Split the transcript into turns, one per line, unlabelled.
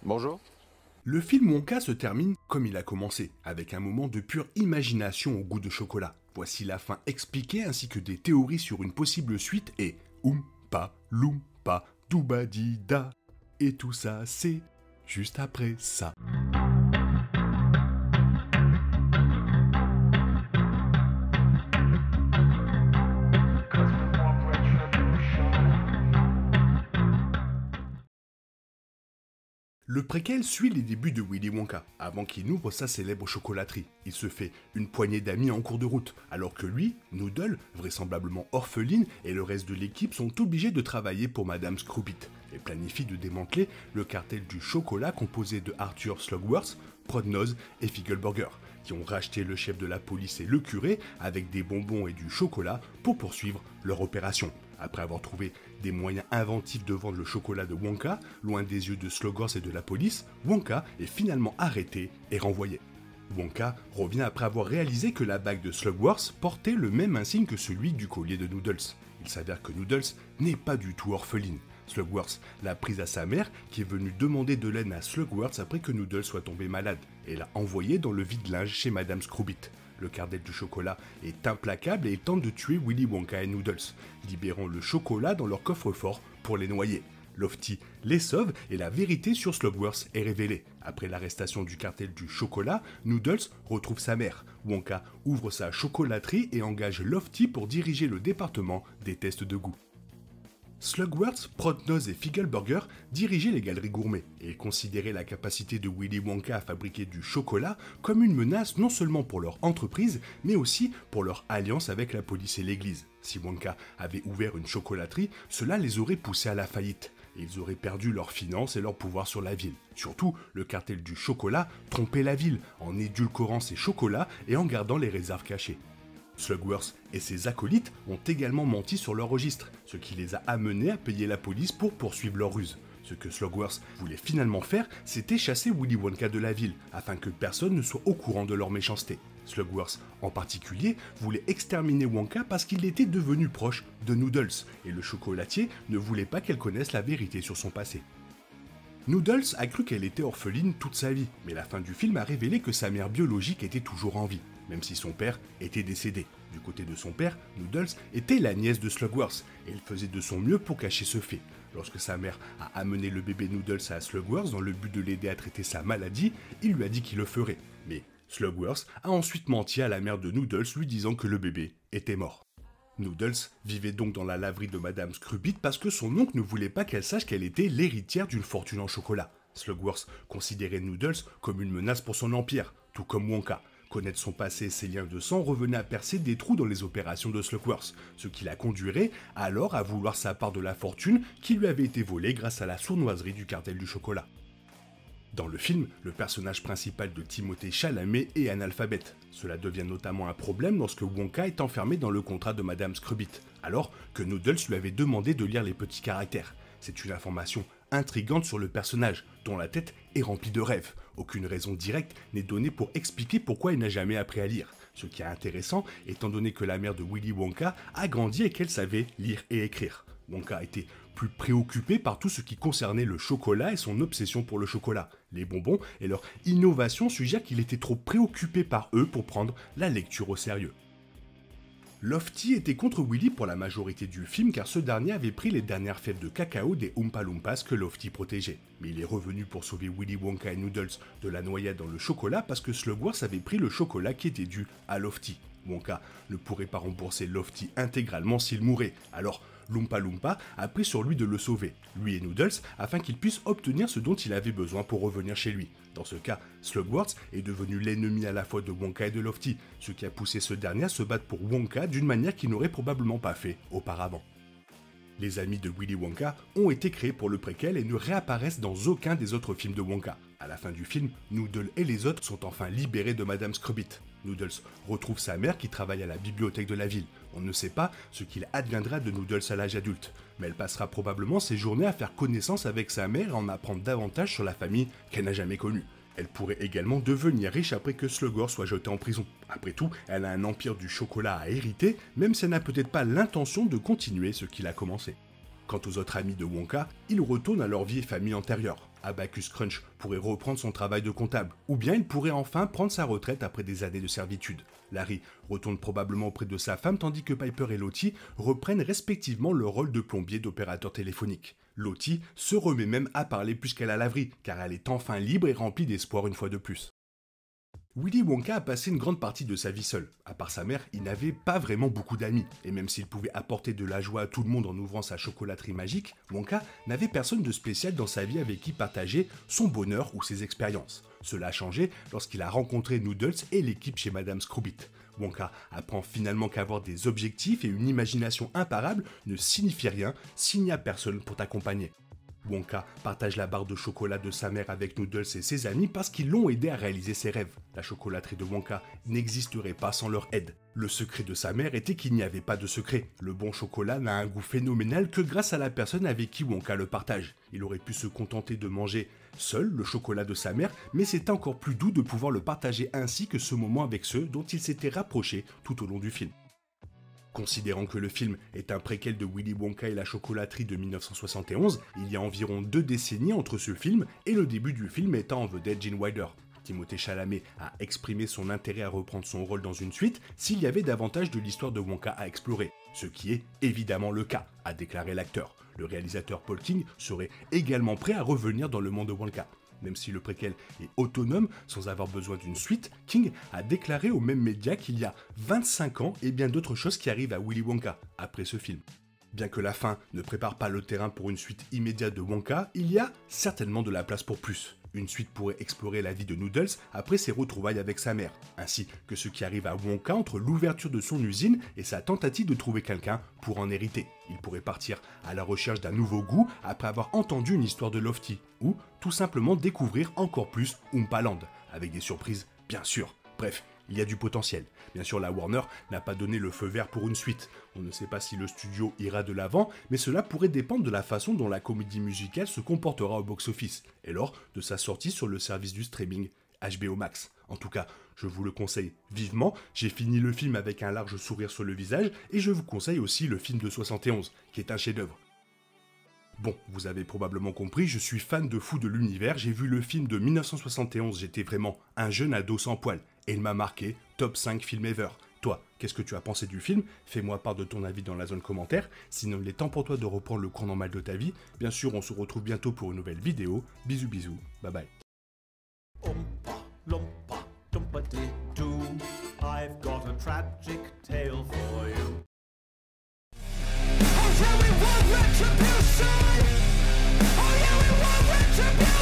Bonjour.
Le film Wonka se termine comme il a commencé, avec un moment de pure imagination au goût de chocolat. Voici la fin expliquée ainsi que des théories sur une possible suite et Oompa Loompa Doobadida. Et tout ça, c'est juste après ça. Le préquel suit les débuts de Willy Wonka, avant qu'il n'ouvre sa célèbre chocolaterie. Il se fait une poignée d'amis en cours de route, alors que lui, Noodle, vraisemblablement orpheline, et le reste de l'équipe sont obligés de travailler pour Madame Screwbit, et planifient de démanteler le cartel du chocolat composé de Arthur Slugworth, Prodnose et Figgleburger, qui ont racheté le chef de la police et le curé avec des bonbons et du chocolat pour poursuivre leur opération. Après avoir trouvé des moyens inventifs de vendre le chocolat de Wonka, loin des yeux de Slugworth et de la police, Wonka est finalement arrêté et renvoyé. Wonka revient après avoir réalisé que la bague de Slugworth portait le même insigne que celui du collier de Noodles. Il s'avère que Noodles n'est pas du tout orpheline. Slugworth l'a prise à sa mère qui est venue demander de l'aide à Slugworth après que Noodles soit tombé malade et l'a envoyé dans le vide-linge chez Madame Screwbit. Le cartel du chocolat est implacable et il tente de tuer Willy Wonka et Noodles, libérant le chocolat dans leur coffre-fort pour les noyer. Lofty les sauve et la vérité sur Slugworth est révélée. Après l'arrestation du cartel du chocolat, Noodles retrouve sa mère. Wonka ouvre sa chocolaterie et engage Lofty pour diriger le département des tests de goût. Slugworth, Prodnose et Figgleburger dirigeaient les galeries gourmets et considéraient la capacité de Willy Wonka à fabriquer du chocolat comme une menace non seulement pour leur entreprise, mais aussi pour leur alliance avec la police et l'église. Si Wonka avait ouvert une chocolaterie, cela les aurait poussés à la faillite, et ils auraient perdu leurs finances et leur pouvoir sur la ville. Surtout, le cartel du chocolat trompait la ville en édulcorant ses chocolats et en gardant les réserves cachées. Slugworth et ses acolytes ont également menti sur leur registre, ce qui les a amenés à payer la police pour poursuivre leur ruse. Ce que Slugworth voulait finalement faire, c'était chasser Willy Wonka de la ville, afin que personne ne soit au courant de leur méchanceté. Slugworth, en particulier, voulait exterminer Wonka parce qu'il était devenu proche de Noodles, et le chocolatier ne voulait pas qu'elle connaisse la vérité sur son passé. Noodles a cru qu'elle était orpheline toute sa vie, mais la fin du film a révélé que sa mère biologique était toujours en vie, même si son père était décédé. Du côté de son père, Noodles était la nièce de Slugworth, et il faisait de son mieux pour cacher ce fait. Lorsque sa mère a amené le bébé Noodles à Slugworth dans le but de l'aider à traiter sa maladie, il lui a dit qu'il le ferait. Mais Slugworth a ensuite menti à la mère de Noodles lui disant que le bébé était mort. Noodles vivait donc dans la laverie de Madame Screwbit parce que son oncle ne voulait pas qu'elle sache qu'elle était l'héritière d'une fortune en chocolat. Slugworth considérait Noodles comme une menace pour son empire, tout comme Wonka. Connaître son passé et ses liens de sang revenait à percer des trous dans les opérations de Slugworth, ce qui la conduirait alors à vouloir sa part de la fortune qui lui avait été volée grâce à la sournoiserie du cartel du chocolat. Dans le film, le personnage principal de Timothée Chalamet est analphabète. Cela devient notamment un problème lorsque Wonka est enfermé dans le contrat de Madame Screwbit, alors que Noodles lui avait demandé de lire les petits caractères. C'est une information intrigante sur le personnage, dont la tête est remplie de rêves. Aucune raison directe n'est donnée pour expliquer pourquoi il n'a jamais appris à lire. Ce qui est intéressant, étant donné que la mère de Willy Wonka a grandi et qu'elle savait lire et écrire. Wonka était plus préoccupé par tout ce qui concernait le chocolat et son obsession pour le chocolat. Les bonbons et leur innovation suggèrent qu'il était trop préoccupé par eux pour prendre la lecture au sérieux. Lofty était contre Willy pour la majorité du film car ce dernier avait pris les dernières fèves de cacao des Oompa Loompas que Lofty protégeait. Mais il est revenu pour sauver Willy Wonka et Noodles de la noyade dans le chocolat parce que Slugworth avait pris le chocolat qui était dû à Lofty. Wonka ne pourrait pas rembourser Lofty intégralement s'il mourait, alors Loompa Loompa a pris sur lui de le sauver, lui et Noodles, afin qu'il puisse obtenir ce dont il avait besoin pour revenir chez lui. Dans ce cas, Slugworth est devenu l'ennemi à la fois de Wonka et de Lofty, ce qui a poussé ce dernier à se battre pour Wonka d'une manière qu'il n'aurait probablement pas fait auparavant. Les amis de Willy Wonka ont été créés pour le préquel et ne réapparaissent dans aucun des autres films de Wonka. À la fin du film, Noodle et les autres sont enfin libérés de Madame Screwbit. Noodles retrouve sa mère qui travaille à la bibliothèque de la ville. On ne sait pas ce qu'il adviendra de Noodles à l'âge adulte, mais elle passera probablement ses journées à faire connaissance avec sa mère et en apprendre davantage sur la famille qu'elle n'a jamais connue. Elle pourrait également devenir riche après que Slugworth soit jeté en prison. Après tout, elle a un empire du chocolat à hériter, même si elle n'a peut-être pas l'intention de continuer ce qu'il a commencé. Quant aux autres amis de Wonka, ils retournent à leur vie et famille antérieure. Abacus Crunch pourrait reprendre son travail de comptable, ou bien il pourrait enfin prendre sa retraite après des années de servitude. Larry retourne probablement auprès de sa femme tandis que Piper et Lottie reprennent respectivement le rôle de plombier et d'opérateur téléphonique. Lottie se remet même à parler plus qu'à la laverie, car elle est enfin libre et remplie d'espoir une fois de plus. Willy Wonka a passé une grande partie de sa vie seul. À part sa mère, il n'avait pas vraiment beaucoup d'amis. Et même s'il pouvait apporter de la joie à tout le monde en ouvrant sa chocolaterie magique, Wonka n'avait personne de spécial dans sa vie avec qui partager son bonheur ou ses expériences. Cela a changé lorsqu'il a rencontré Noodles et l'équipe chez Madame Scroobit. Wonka apprend finalement qu'avoir des objectifs et une imagination imparable ne signifie rien s'il n'y a personne pour t'accompagner. Wonka partage la barre de chocolat de sa mère avec Noodles et ses amis parce qu'ils l'ont aidé à réaliser ses rêves. La chocolaterie de Wonka n'existerait pas sans leur aide. Le secret de sa mère était qu'il n'y avait pas de secret. Le bon chocolat n'a un goût phénoménal que grâce à la personne avec qui Wonka le partage. Il aurait pu se contenter de manger seul le chocolat de sa mère, mais c'est encore plus doux de pouvoir le partager ainsi que ce moment avec ceux dont il s'était rapproché tout au long du film. Considérant que le film est un préquel de Willy Wonka et la chocolaterie de 1971, il y a environ 2 décennies entre ce film et le début du film mettant en vedette Gene Wilder. Timothée Chalamet a exprimé son intérêt à reprendre son rôle dans une suite s'il y avait davantage de l'histoire de Wonka à explorer, ce qui est évidemment le cas, a déclaré l'acteur. Le réalisateur Paul King serait également prêt à revenir dans le monde de Wonka. Même si le préquel est autonome, sans avoir besoin d'une suite, King a déclaré aux mêmes médias qu'il y a 25 ans et bien d'autres choses qui arrivent à Willy Wonka après ce film. Bien que la fin ne prépare pas le terrain pour une suite immédiate de Wonka, il y a certainement de la place pour plus. Une suite pourrait explorer la vie de Noodles après ses retrouvailles avec sa mère, ainsi que ce qui arrive à Wonka entre l'ouverture de son usine et sa tentative de trouver quelqu'un pour en hériter. Il pourrait partir à la recherche d'un nouveau goût après avoir entendu une histoire de Lofty, ou tout simplement découvrir encore plus Oompa Land, avec des surprises bien sûr. Bref, il y a du potentiel. Bien sûr, la Warner n'a pas donné le feu vert pour une suite. On ne sait pas si le studio ira de l'avant, mais cela pourrait dépendre de la façon dont la comédie musicale se comportera au box-office, et lors de sa sortie sur le service du streaming HBO Max. En tout cas, je vous le conseille vivement, j'ai fini le film avec un large sourire sur le visage, et je vous conseille aussi le film de 71, qui est un chef-d'œuvre. Bon, vous avez probablement compris, je suis fan de fou de l'univers, j'ai vu le film de 1971, j'étais vraiment un jeune ado sans poil, et il m'a marqué, top 5 film ever. Toi, qu'est-ce que tu as pensé du film? Fais-moi part de ton avis dans la zone commentaire, sinon il est temps pour toi de reprendre le cours normal de ta vie. Bien sûr, on se retrouve bientôt pour une nouvelle vidéo, bisous bisous, bye bye.
Oompa, loompa, doompity-doo, I've got a tragic tale for you. Oh yeah, we want retribution! Oh yeah, we want retribution!